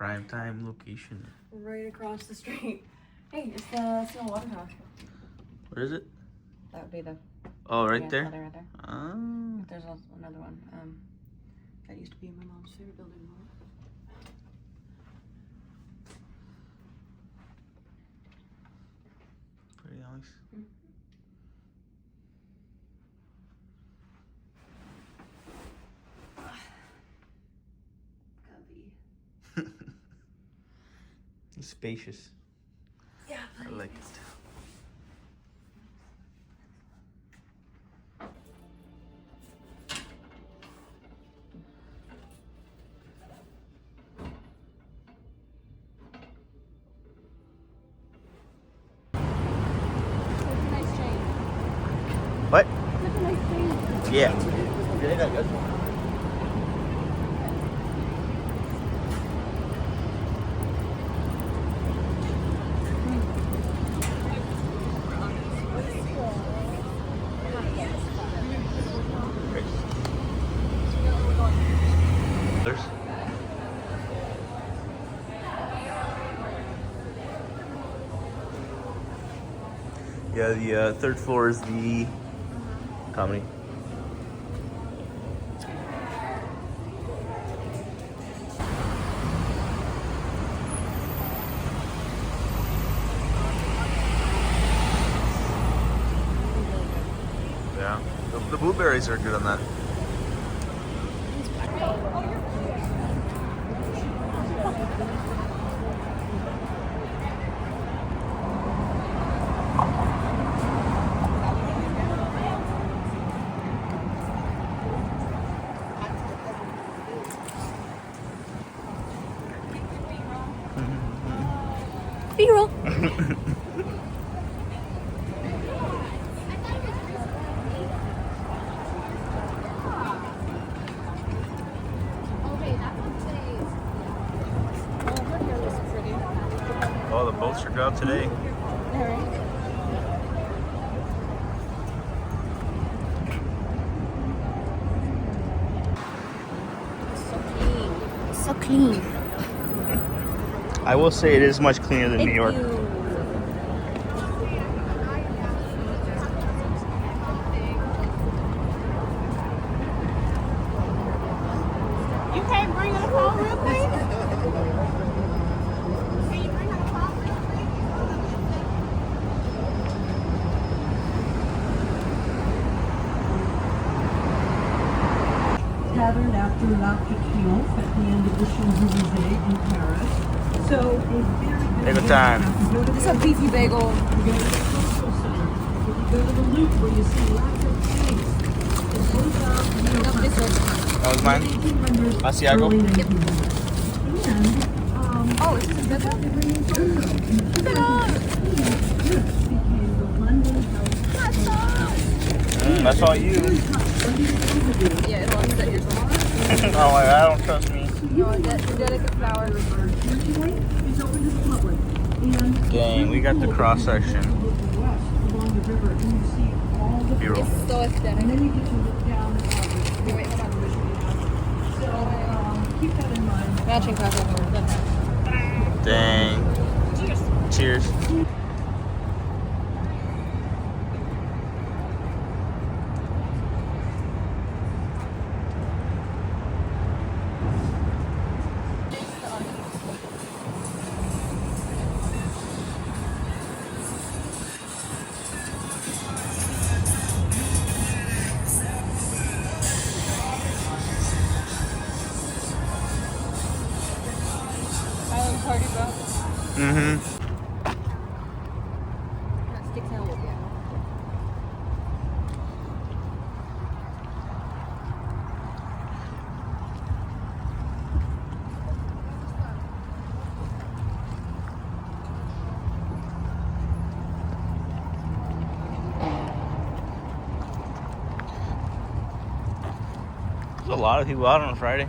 Prime time location. Right across the street. Hey, it's the Snow Water Tower. What is it? That would be the. Oh, right yeah, there? Right there. Oh. There's also another one. That used to be my mom's favorite building. Pretty nice. It's spacious. Yeah, I like it. What? Yeah. Yeah, the third floor is the comedy. Yeah, the blueberries are good on that. B-roll. Oh, the boats are out today. So clean. I will say it is much cleaner than New York. You can't bring her home real quick? Can you bring her home real quick? Patterned after L'Arc de Triomphe at the end of the Champs-Élysées in Paris. So a very good Take the time. It's a beefy bagel. You go to the cultural center. If you go to the Louvre where you see lots of paintings, it goes out to the That was mine. 1800s, Asiago? early 1900s. And Oh, is this a bagel? became the London House. That's all you. Yeah, as long as that yours. Oh, I don't trust me. No, Angelica flower. Is open to the public. And Dang, we got the cross section. west along the river, and you see all the B-roll. It's so aesthetic. and then you get to look down at Wait, hold on. So keep that in mind. Matching coffee. Dang. Cheers. Island party bro. Mm-hmm. That sticks out with you. There's a lot of people out on a Friday.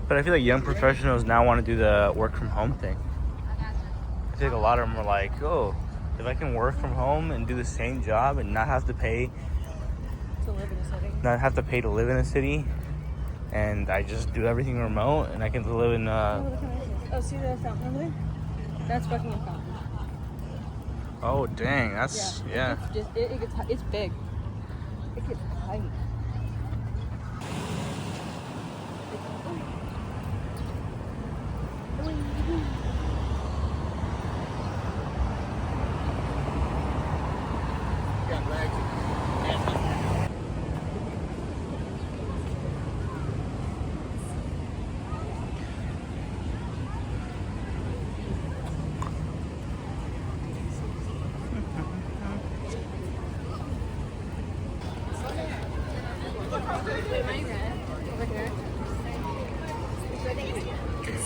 But I feel like young professionals now want to do the work from home thing. think a lot of them are like, oh, if I can work from home and do the same job and not have to pay To live in a city. to live in a city, and I just do everything remote, and I can live in Oh, see the fountain over there? That's Buckingham Fountain. oh dang, that's yeah. It's big. It gets tight.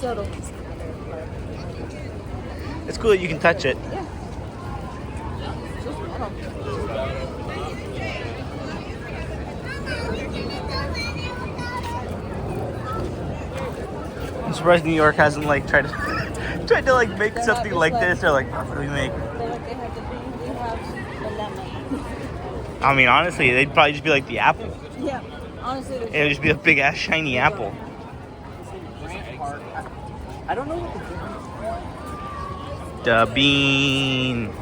Subtle. It's cool that you can touch it. I'm surprised New York hasn't like tried to like make something like this, or like really make. I mean, honestly, they'd probably just be like the apple. Yeah, honestly. It would just be a big ass shiny apple. I don't know what the The bean.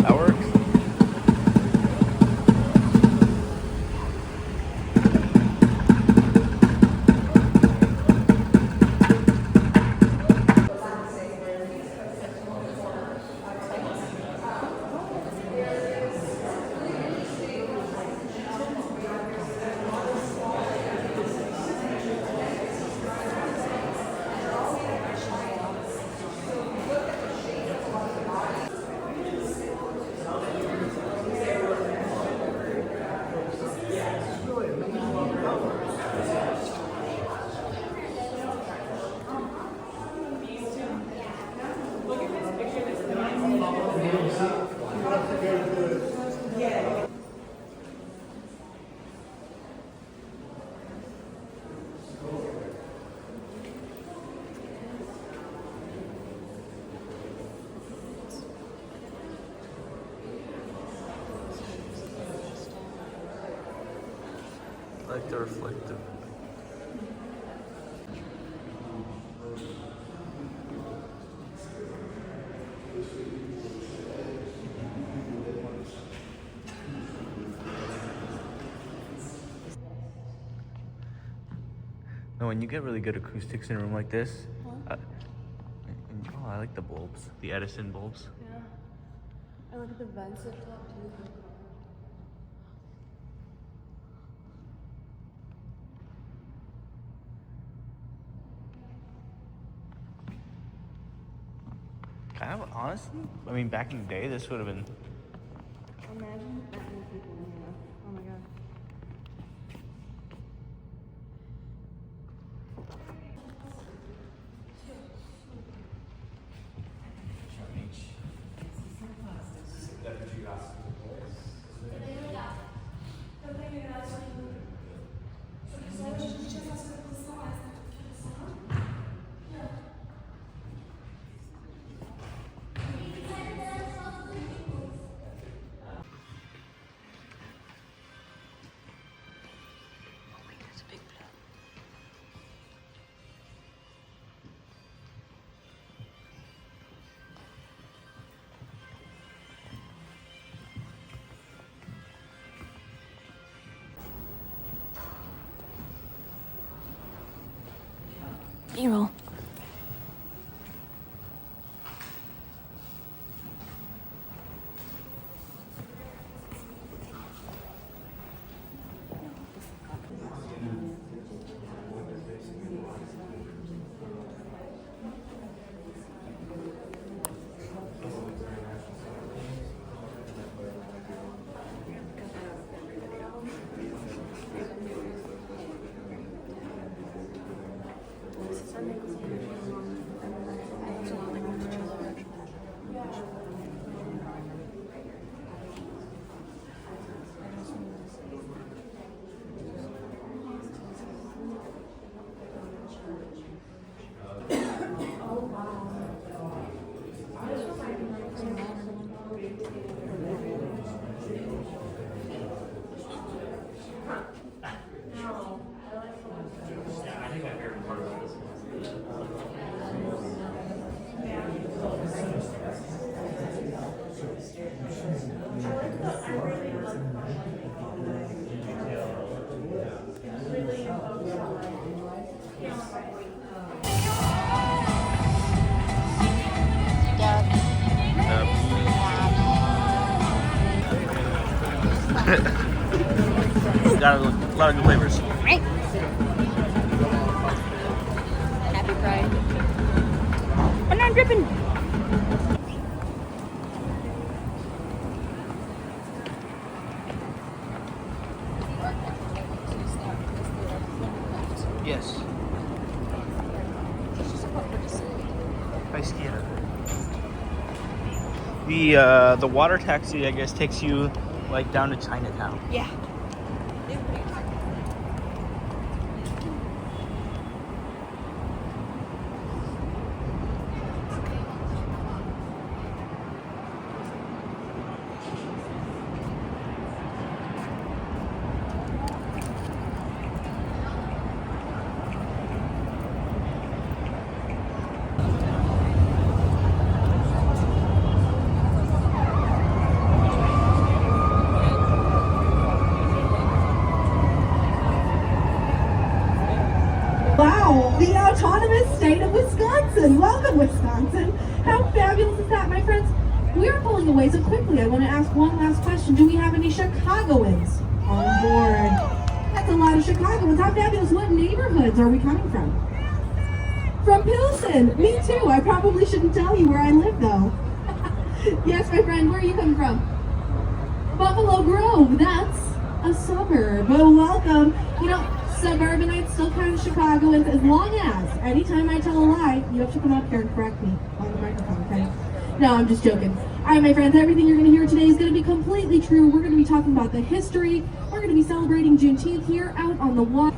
That works. Like the reflective. No, when you get really good acoustics in a room like this, oh, I like the bulbs, the Edison bulbs. Yeah. I look at the vents up top too. Kind of, honestly, I mean, back in the day, this would have been. Imagine that many people in here. Oh my god. B-roll. got a lot of good flavors. Right. Happy Pride. Banana dripping. Yes. The water taxi, I guess, takes you like down to Chinatown. Yeah. Wow, the autonomous state of Wisconsin. Welcome, Wisconsin. How fabulous is that, my friends? We're pulling away so quickly. I want to ask one last question. Do we have any Chicagoans on board? That's a lot of Chicagoans. How fabulous. What neighborhoods are we coming from? From Pilsen. Me too. I probably shouldn't tell you where I live, though. Yes, my friend, where are you coming from? Buffalo Grove. That's a suburb. Oh, welcome. You know, suburbanites still kind of Chicagoans, as long as anytime I tell a lie, you have to come up here and correct me on the microphone, okay? No, I'm just joking. All right, my friends, everything you're going to hear today is going to be completely true. We're going to be talking about the history. We're going to be celebrating Juneteenth here out on the water.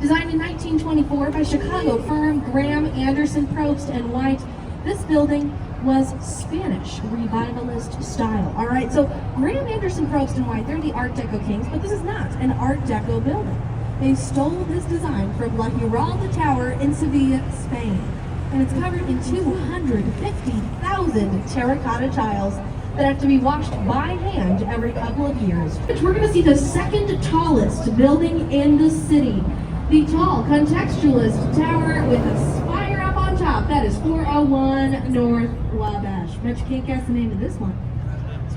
Designed in 1924 by Chicago firm Graham Anderson Probst and White, this building was Spanish revivalist style. All right, so Graham Anderson Probst and White, they're the Art Deco kings, but this is not an Art Deco building. They stole this design from La Giralda Tower in Sevilla, Spain. And it's covered in 250,000 terracotta tiles that have to be washed by hand every couple of years. We're going to see the second tallest building in the city. The tall contextualist tower with a spire up on top. That is 401 North Wabash. Bet you can't guess the name of this one.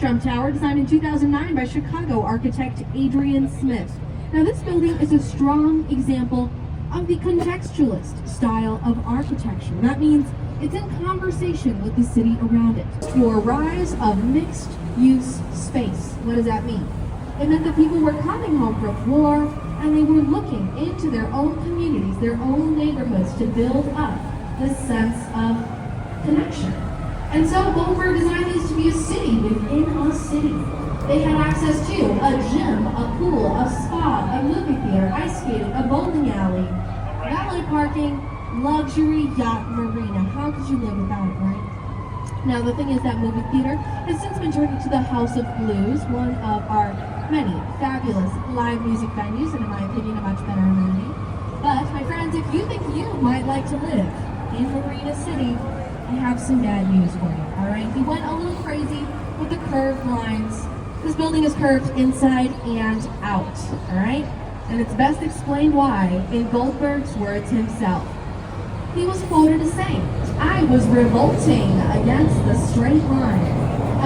Trump Tower, designed in 2009 by Chicago architect Adrian Smith. Now this building is a strong example of the contextualist style of architecture. That means it's in conversation with the city around it. For a rise of mixed-use space. What does that mean? It meant that people were coming home from war and they were looking into their own communities, their own neighborhoods to build up this sense of connection. And so Goldberg designed these to be a city within a city. They had access to a gym, a pool, a spa, a movie theater, ice skating, a bowling alley, valet parking, luxury yacht marina. How could you live without it, right? Now the thing is that movie theater has since been turned into the House of Blues, one of our many fabulous live music venues, and in my opinion, a much better amenity. But my friends, if you think you might like to live in Marina City, I have some bad news for you, all right? We went a little crazy with the curved lines. This building is curved inside and out, all right? And it's best explained why in Goldberg's words himself. He was quoted as saying, "I was revolting against the straight line,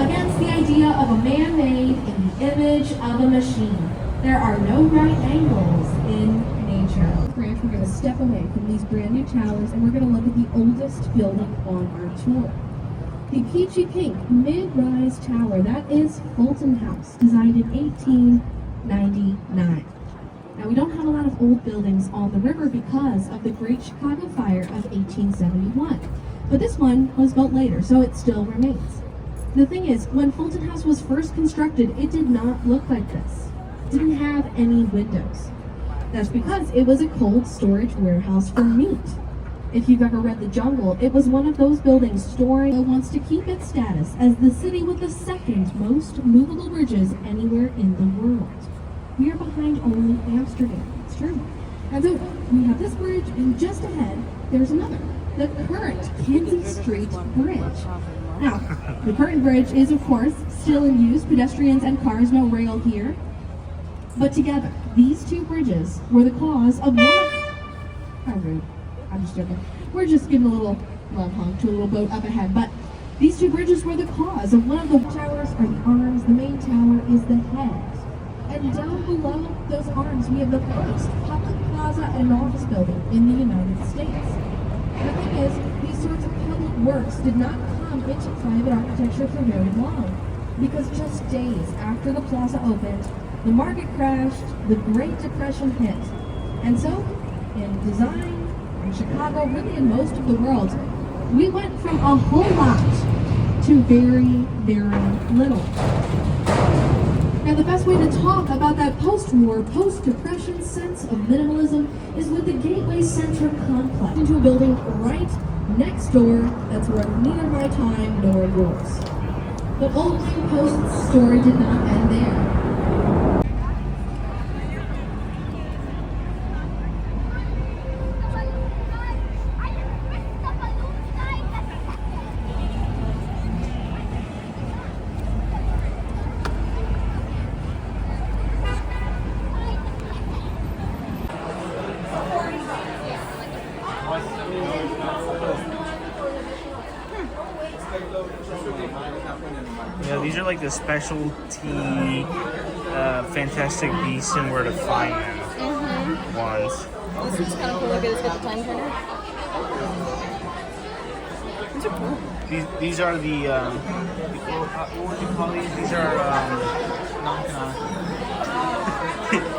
against the idea of a man made in the image of a machine. There are no right angles in nature." Branch, we're going to step away from these brand new towers and we're going to look at the oldest building on our tour. The peachy pink mid-rise tower, that is Fulton House, designed in 1899. Now we don't have a lot of old buildings on the river because of the Great Chicago Fire of 1871. But this one was built later, so it still remains. The thing is, when Fulton House was first constructed, it did not look like this. It didn't have any windows. That's because it was a cold storage warehouse for meat. If you've ever read The Jungle, it was one of those buildings storing wants to keep its status as the city with the second most movable bridges anywhere in the world. We are behind only Amsterdam. It's true. And so we have this bridge, and just ahead, there's another, the current Kinsey Street Bridge. Now, the current bridge is, of course, still in use. Pedestrians and cars, no rail here. But together, these two bridges were the cause of one. How rude. I'm just joking. We're just giving a little love honk to a little boat up ahead. But these two bridges were the cause of one of the towers are the arms. The main tower is the head. And down below those arms, we have the first public plaza and office building in the United States. The thing is, these sorts of public works did not come into private architecture for very long, because just days after the plaza opened, the market crashed, the Great Depression hit. And so, in design, in Chicago, really in most of the world, we went from a whole lot to very, very little. Now, the best way to talk about that post-war, post-depression sense of minimalism is with the Gateway Center complex, into a building right next door that's worth neither my time nor yours. But Old Green Post's story did not end there. Yeah, these are like the specialty Fantastic Beasts and Where to Find Them ones. This is kind of cool. Look at this, got the time turner. These are cool. These are the what would you call these? These are non-canonical.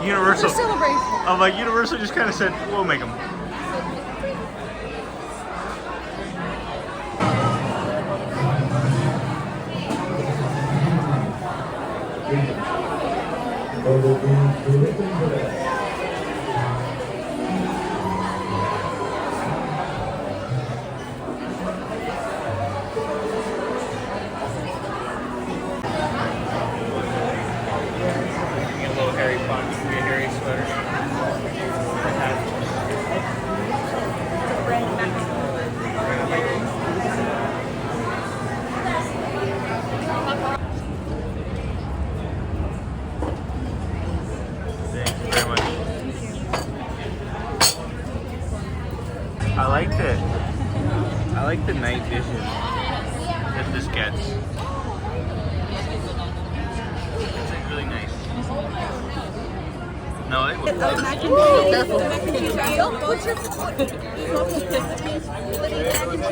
Universal. For celebration. I'm like, Universal just kind of said, we'll make them. Get a little Harry Potter, a Harry sweater. Thank you very much. I like the night vision that this gets. It's like really nice. No, it was.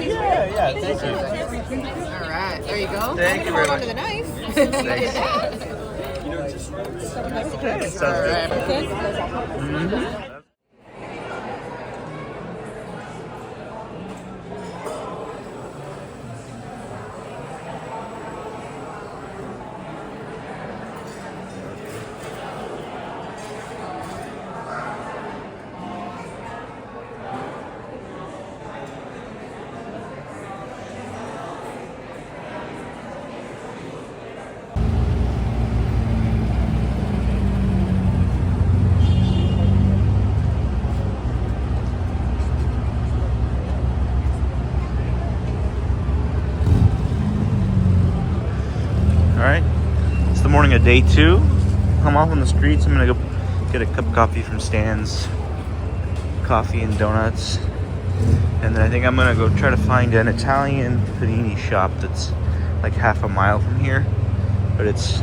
Yeah, thank you. All right, there you go. Thank you very much. Under the knife. Thanks. Sounds All right. good. Okay. Alright, it's the morning of day 2. I'm off on the streets. I'm gonna go get a cup of coffee from Stan's Coffee and Donuts. And then I think I'm gonna go try to find an Italian panini shop that's like half a mile from here. But it's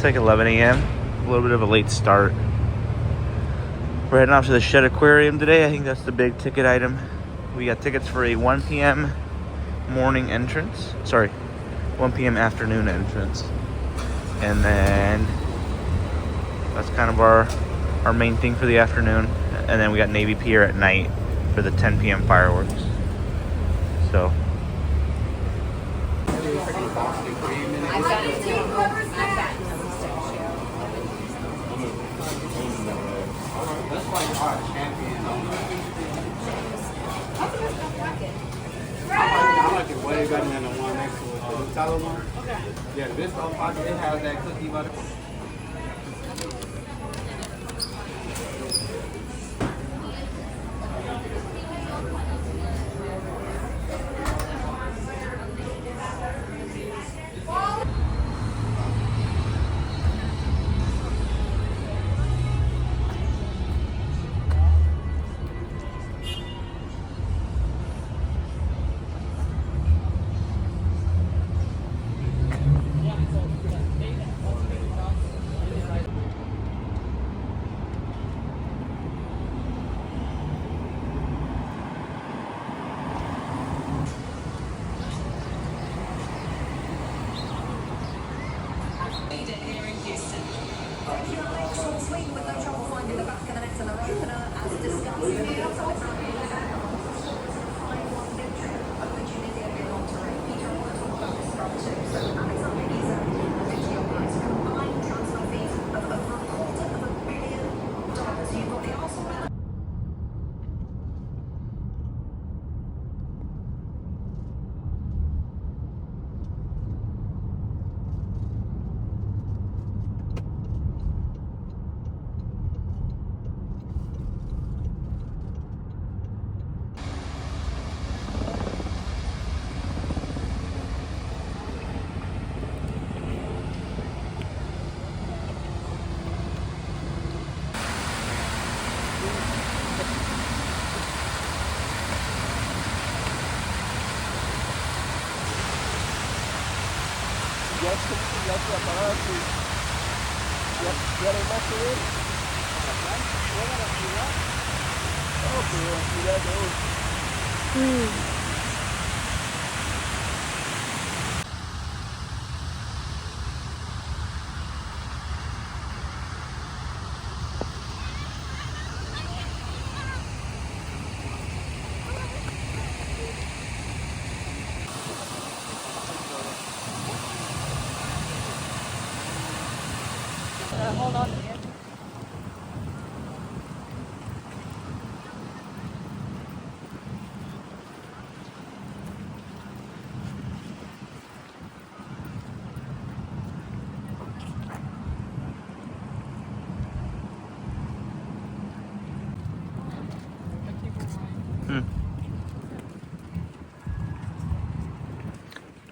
like 11 a.m. A little bit of a late start. We're heading off to the Shed Aquarium today. I think that's the big ticket item. We got tickets for a 1 p.m. morning entrance. Sorry, 1 p.m. afternoon entrance. And then that's kind of our main thing for the afternoon. And then we got Navy Pier at night for the 10 p.m. fireworks. So I like it way better than the one next to it. The Nutella one. Okay. Yeah, this one pocket, it has that cookie butter.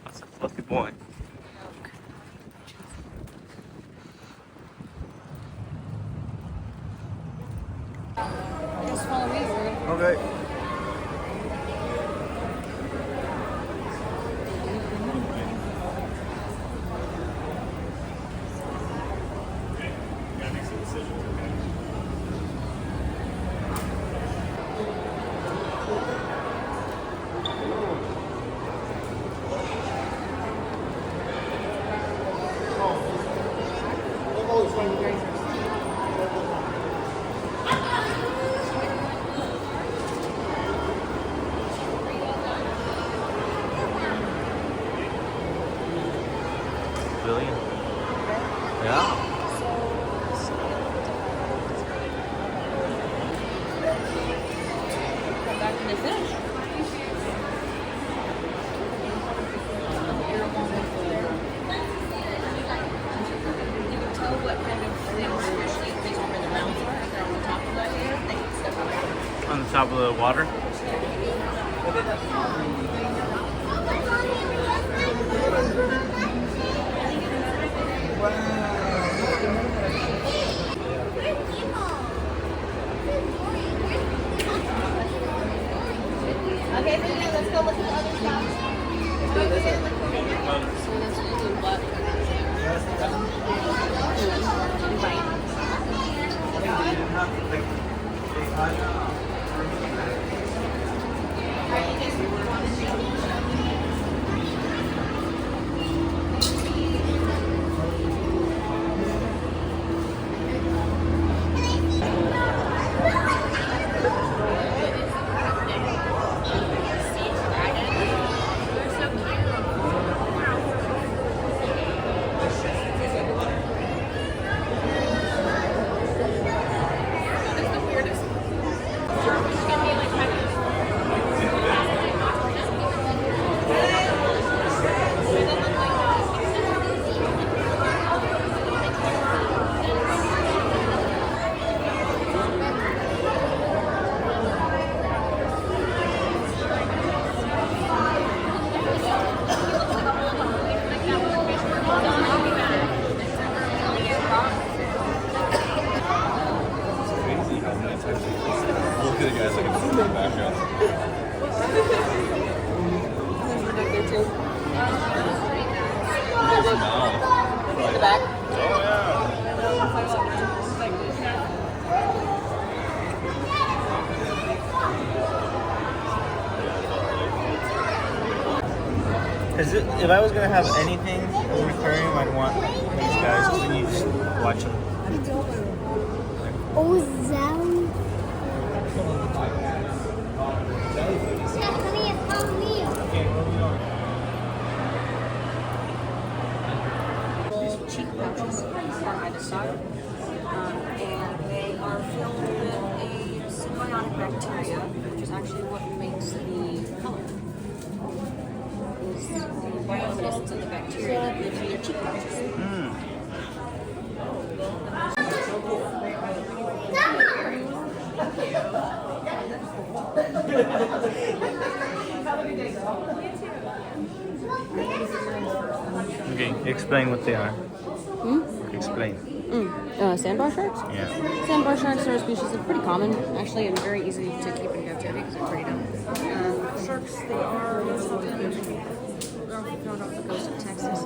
That's a fluffy boy. Just follow me, bro. Okay. Billion. Yeah. Come back when they finish. You can tell what kind of things, especially things where the mountains are, if they're on the top of that hill, they can step on it. On the top of the water. Okay, so yeah, let's go look at the other spots. In the back. Because if I was gonna have anything in an aquarium, I'd want these guys. Because then you just watch them. Oh, that Cheek pouches are hydrocyte, and they are filled with a symbiotic bacteria, which is actually what makes the color. Is the bioluminescence of the bacteria that lives in their cheek pouches. Okay, explain what they are. Explain. Sandbar sharks? Yeah. Sandbar sharks are a species that's pretty common, actually, and very easy to keep in captivity because they're pretty dumb. Sharks, they are found off the coast of Texas.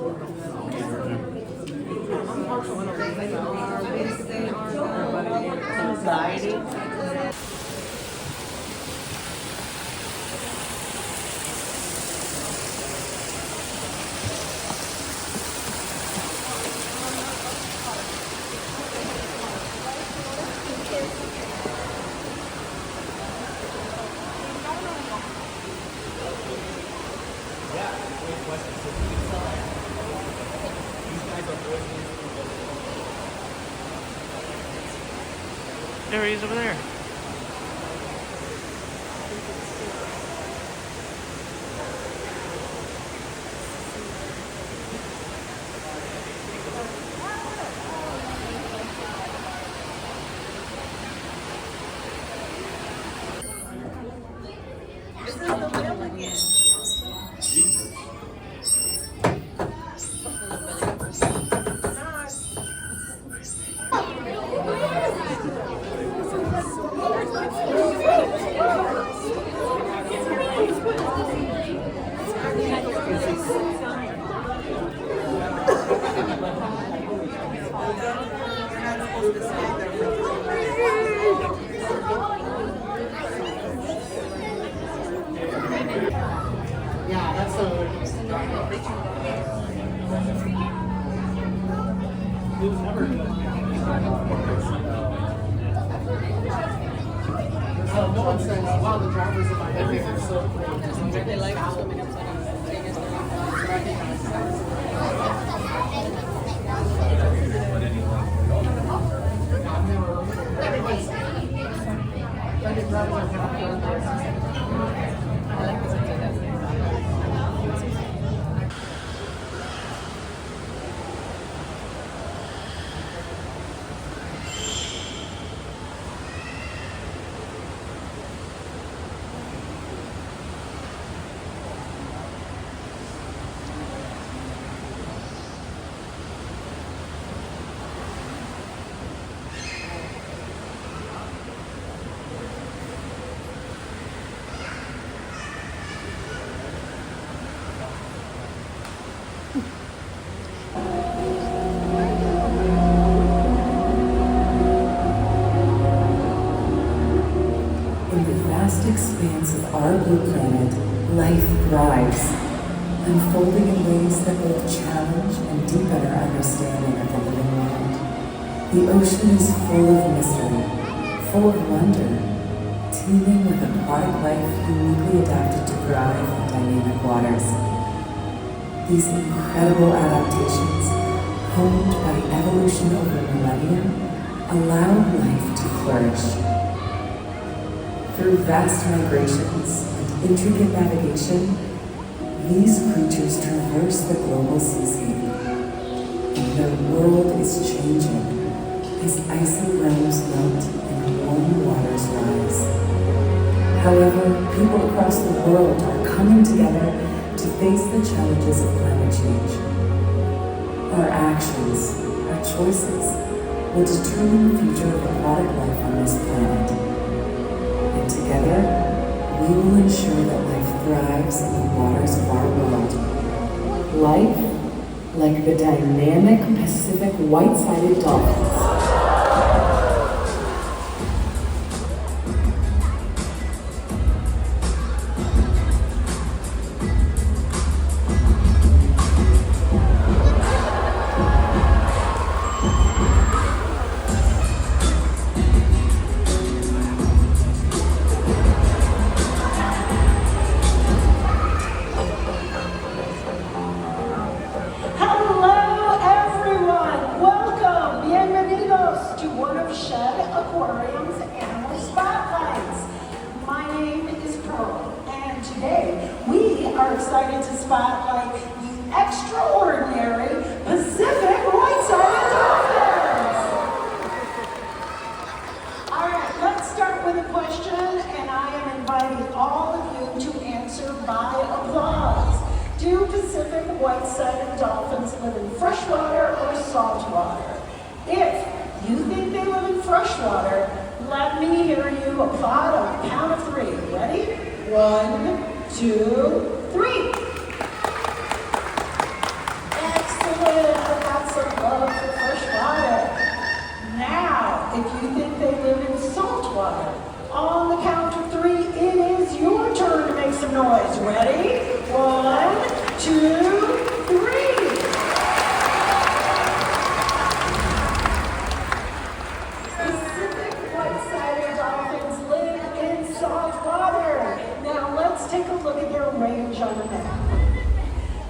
There he is over there. They like swimming upside down. In the vast expanse of our blue planet, life thrives, unfolding in ways that both challenge and deepen our understanding of the living world. The ocean is full of mystery, full of wonder, teeming with aquatic life uniquely adapted to thrive in dynamic waters. These incredible adaptations, honed by evolution over millennia, allow life to flourish. Through vast migrations and intricate navigation, these creatures traverse the global seascape, and their world is changing as icy realms melt and warm waters rise. However, people across the world are coming together to face the challenges of climate change. Our actions, our choices, will determine the future of aquatic life on this planet. And together, we will ensure that life thrives in the waters of our world. Life, like the dynamic Pacific white-sided dolphins. excited to spotlight the extraordinary Pacific White-Sided Dolphins. All right, let's start with a question, and I am inviting all of you to answer by applause. Do Pacific White-Sided Dolphins live in freshwater or saltwater? If you think they live in freshwater, let me hear you applaud on the count of 3. Ready? 1, 2, 3. Excellent. I got some love for freshwater. Now, if you think they live in saltwater, on the count of 3, it is your turn to make some noise. Ready? 1, 2, 3. Pacific White-Sided Dolphins live in salt water. Now let's take a look at their range on the map.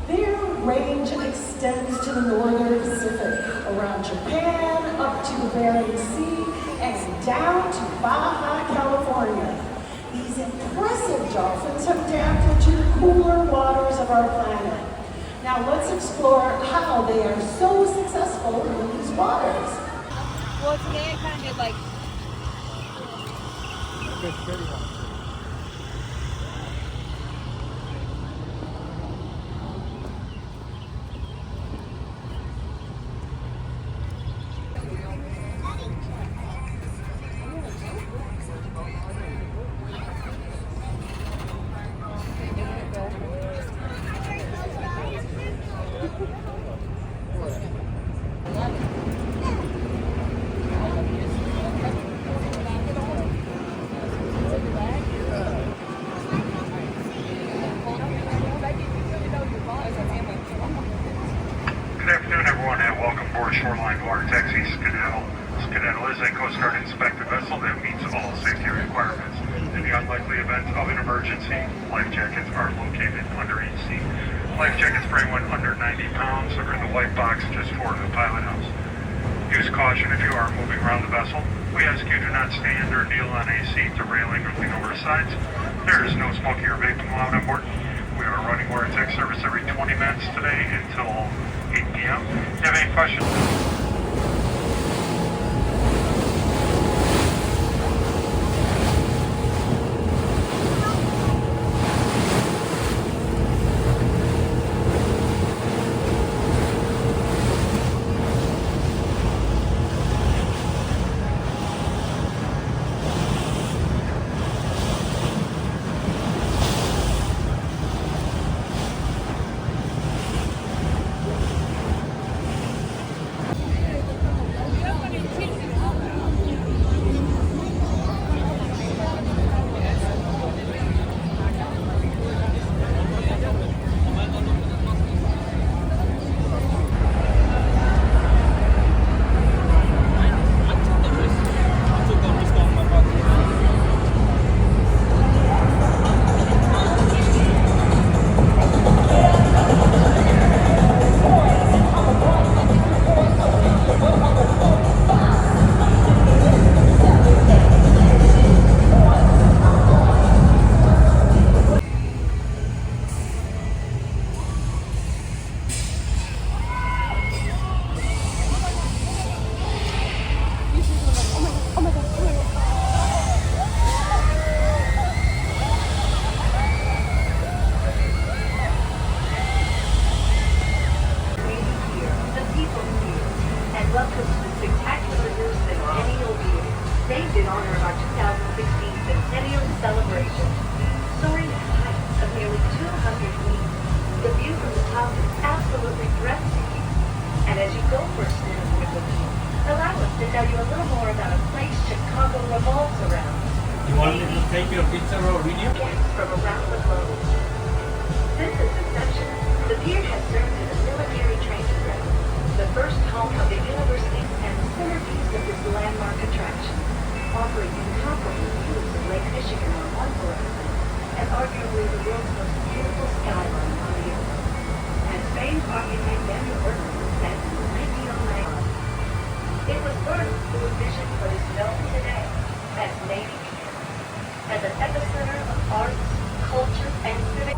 Their range extends to the northern Pacific, around Japan, up to the Bering Sea, and down to Baja California. These impressive dolphins have adapted to the cooler waters of our planet. Now let's explore how they are so successful in these waters. Well, today I kind of did like. Good afternoon, everyone, and welcome aboard Shoreline Water Taxi Skedaddle. Skedaddle is a Coast Guard inspected vessel that meets all safety requirements. In the unlikely event of an emergency, life jackets are located under each seat. Life jackets for anyone under 90 pounds are in the white box just for the pilot house. Use caution if you are moving around the vessel. We ask you do not stand or kneel on a seat, the railing, or lean over the sides. There is no smoking or vaping allowed on board. We are running water taxi service every 20 minutes today until 8 p.m. If you have any questions? named in honor of our 2016 Centennial Celebration. Soaring at heights of nearly 200 feet, the view from the top is absolutely breathtaking. And as you go for a spin with the view, allow us to tell you a little more about a place Chicago revolves around. You want me to take your picture or video? Guests from around the globe. Since its inception, the pier has served as a military training ground, the first home of the universities and centerpiece of this landmark attraction, offering incomparable views of Lake Michigan on one horizon and arguably the world's most beautiful skyline on the other. And famed architect Daniel Bergman said in 1909, it was birthed through a vision what is known today as Navy Pier, as an epicenter of arts, culture, and civic.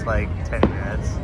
last like 10 minutes.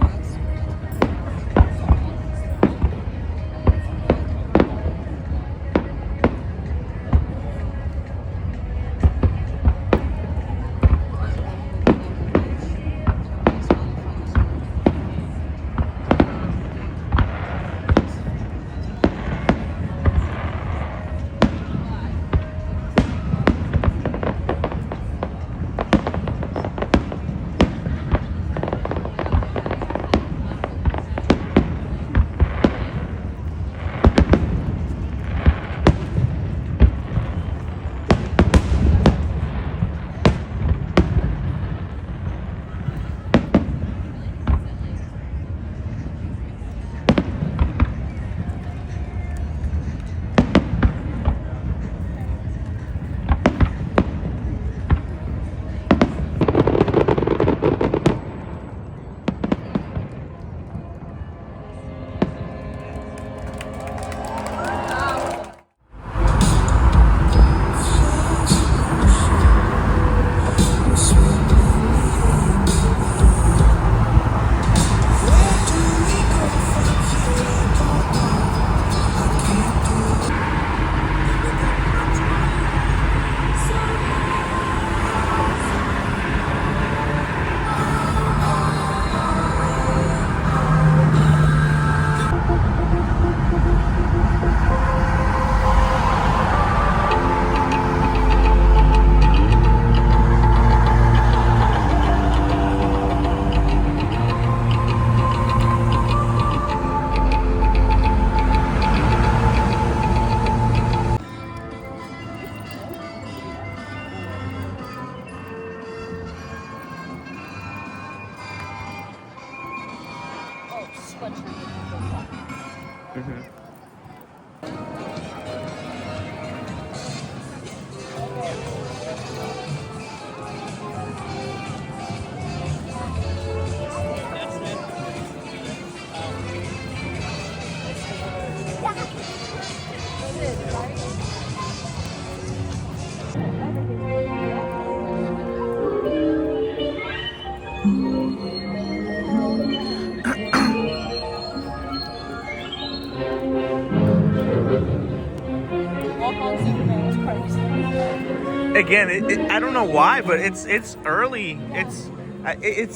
Again, I don't know why, but it's early. It's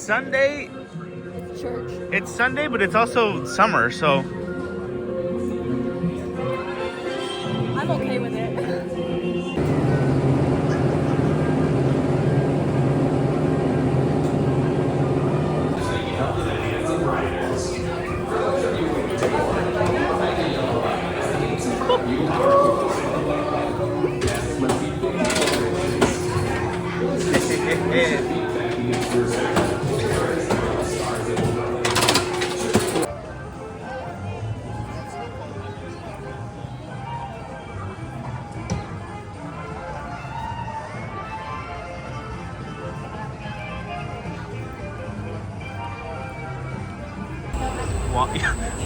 Sunday. It's church. It's Sunday, but it's also summer, so I'm okay with it.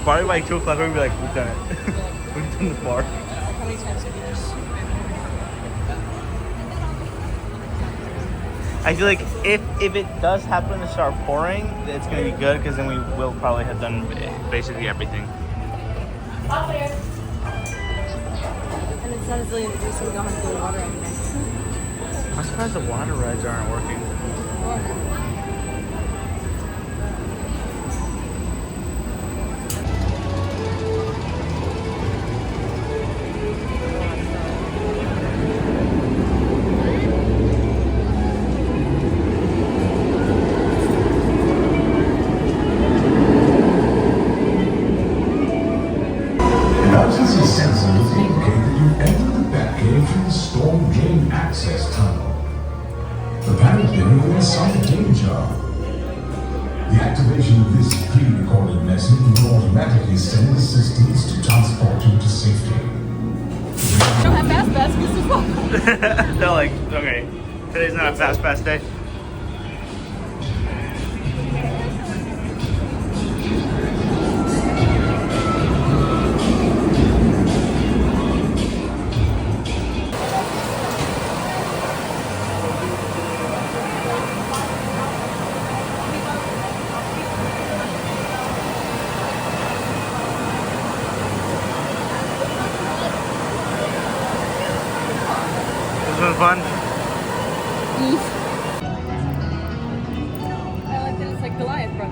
probably by 2 o'clock we'll be like, we've done it. We've done the bar. How many times have you just... I feel like if it does happen to start pouring, it's gonna be good because then we will probably have done basically everything. And it's not a zillion degrees, so we don't have to go to water anymore. I'm surprised the water rides aren't working. Emergency sensors indicate that you entered the Batcave through the storm drain access tunnel. The panic bin is inside the game jar. The activation of this pre-recorded message will automatically send assistance to transport you to safety. We don't have fast pass because it's fun. They're like, okay, today's not a fast pass day.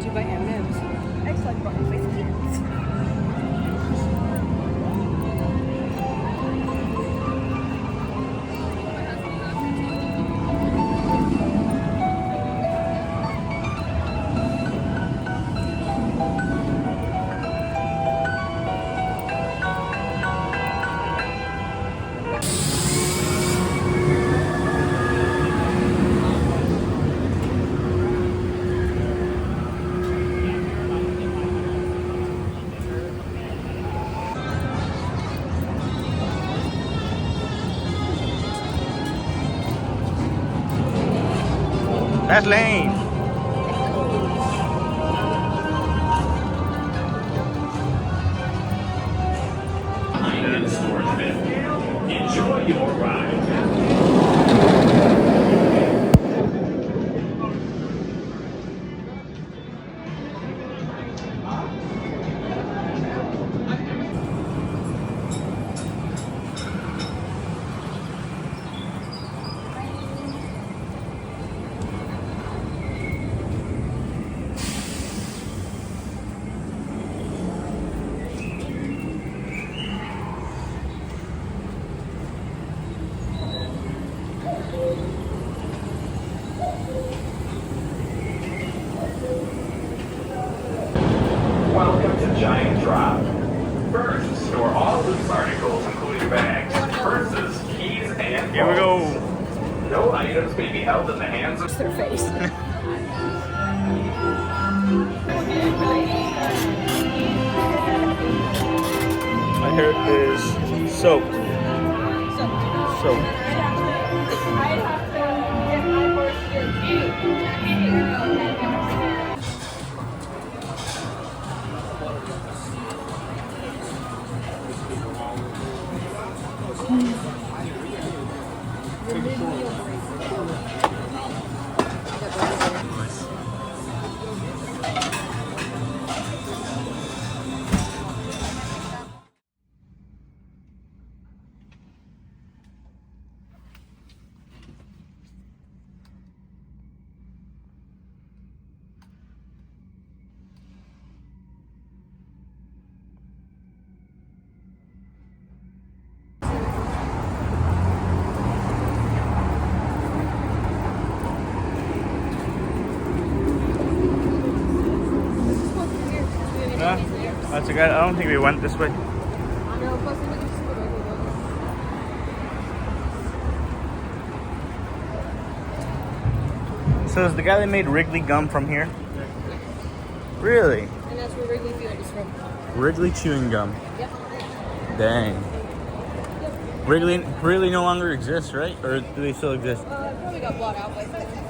to by M&M's. Excellent button face kids. Fast lane. Behind the storage bin. Enjoy your ride. Welcome to Giant Drop. First, store all loose articles, including bags, purses, keys, and Here we go. No items may be held in the hands of Their face. My hair is soaked. Soaked. That's a good. I don't think we went this way. So is the guy that made Wrigley gum from here? Really? And that's where Wrigley Field is from. Wrigley chewing gum. Yep. Dang. Wrigley no longer exists, right? Or do they still exist? It probably got bought out by someone.